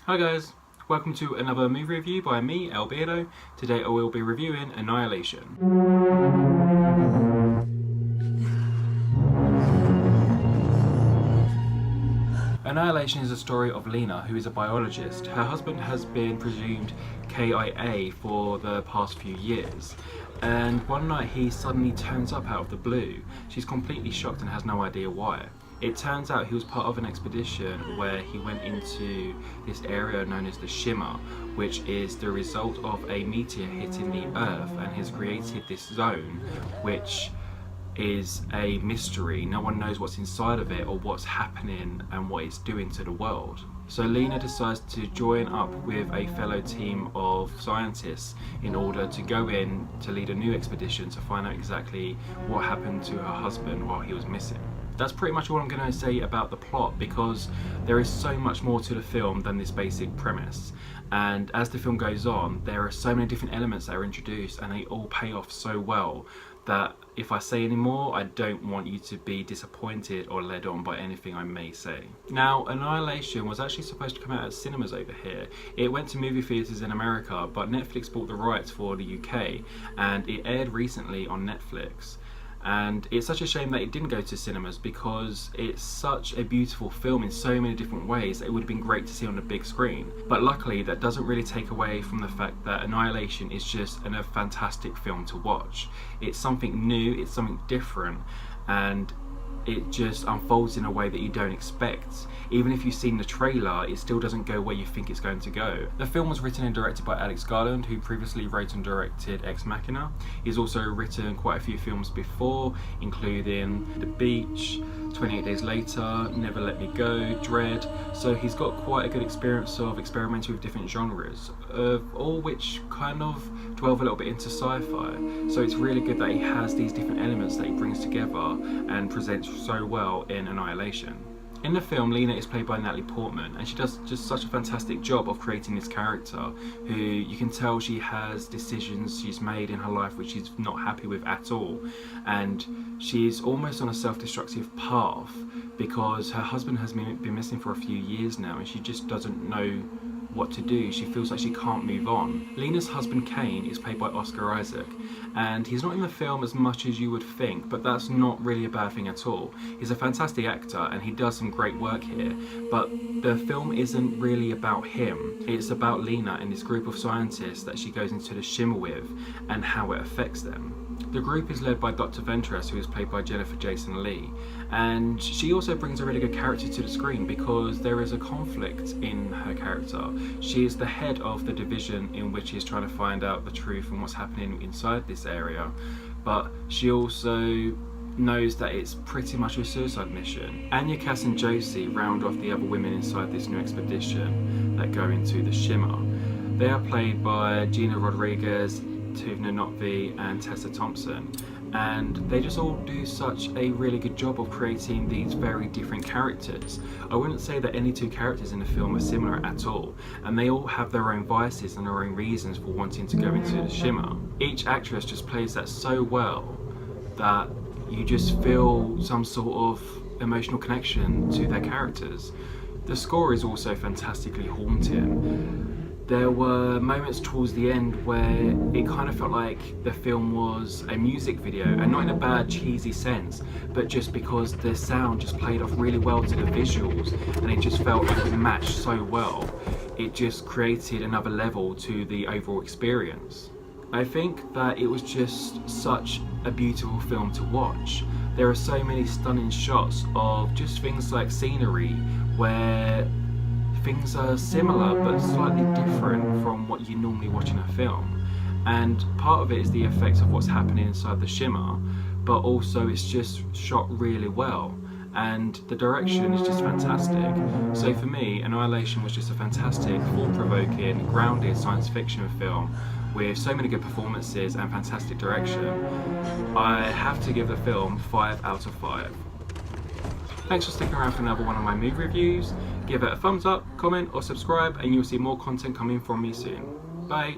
Hi guys, welcome to another movie review by me, Beardo. Today I will be reviewing Annihilation. Annihilation is a story of Leigh, who is a biologist. Her husband has been presumed KIA for the past few years, and one night he suddenly turns up out of the blue. She's completely shocked and has no idea why. It turns out he was part of an expedition where he went into this area known as the Shimmer, which is the result of a meteor hitting the Earth and has created this zone which is a mystery. No one knows what's inside of it or what's happening and what it's doing to the world. So Leigh decides to join up with a fellow team of scientists in order to go in to lead a new expedition to find out exactly what happened to her husband while he was missing. That's pretty much all I'm going to say about the plot, because there is so much more to the film than this basic premise. And as the film goes on, there are so many different elements that are introduced and they all pay off so well that if I say any more, I don't want you to be disappointed or led on by anything I may say. Now, Annihilation was actually supposed to come out at cinemas over here. It went to movie theatres in America, but Netflix bought the rights for the UK and it aired recently on Netflix. And it's such a shame that it didn't go to cinemas, because it's such a beautiful film in so many different ways that it would have been great to see on the big screen. But luckily that doesn't really take away from the fact that Annihilation is just a fantastic film to watch. It's something new, it's something different, and it just unfolds in a way that you don't expect. Even if you've seen the trailer, it still doesn't go where you think it's going to go. The film was written and directed by Garland, who previously wrote and directed Ex Machina. He's also written quite a few films before, including The Beach, 28 Days Later, Never Let Me Go, Dread. So he's got quite a good experience of experimenting with different genres, all which kind of delve a little bit into sci-fi. So it's really good that he has these different elements that he brings together and presents so well in Annihilation. In the film, Leigh is played by Natalie Portman, and she does just such a fantastic job of creating this character who you can tell she has decisions she's made in her life which she's not happy with at all, and she's almost on a self-destructive path because her husband has been missing for a few years now and she just doesn't know what to do. She feels like she can't move on. Lena's husband Kane is played by Oscar Isaac, and he's not in the film as much as you would think, but that's not really a bad thing at all. He's a fantastic actor and he does some great work here, but the film isn't really about him. It's about Lena and this group of scientists that she goes into the Shimmer with and how it affects them. The group is led by Dr. Ventress, who is played by Jennifer Jason Leigh, and she also brings a really good character to the screen because there is a conflict in her character. She is the head of the division in which she's trying to find out the truth and what's happening inside this area, but she also knows that it's pretty much a suicide mission. Anya, Cass and Josie round off the other women inside this new expedition that go into the Shimmer. They are played by Gina Rodriguez, Tuva, Novotny and Tessa Thompson, and they just all do such a really good job of creating these very different characters. I wouldn't say that any two characters in the film are similar at all, and they all have their own biases and their own reasons for wanting to go into the Shimmer. Each actress just plays that so well that you just feel some sort of emotional connection to their characters. The score is also fantastically haunting. There were moments towards the end where it kind of felt like the film was a music video, and not in a bad cheesy sense, but just because the sound just played off really well to the visuals and it just felt like it matched so well. It just created another level to the overall experience. I think that it was just such a beautiful film to watch. There are so many stunning shots of just things like scenery where things are similar but slightly different from what you normally watch in a film, and part of it is the effects of what's happening inside the Shimmer, but also it's just shot really well and the direction is just fantastic. So for me, Annihilation was just a fantastic, thought-provoking, grounded science fiction film with so many good performances and fantastic direction. I have to give the film 5 out of 5. Thanks for sticking around for another one of my movie reviews. Give it a thumbs up, comment or subscribe and you'll see more content coming from me soon. Bye!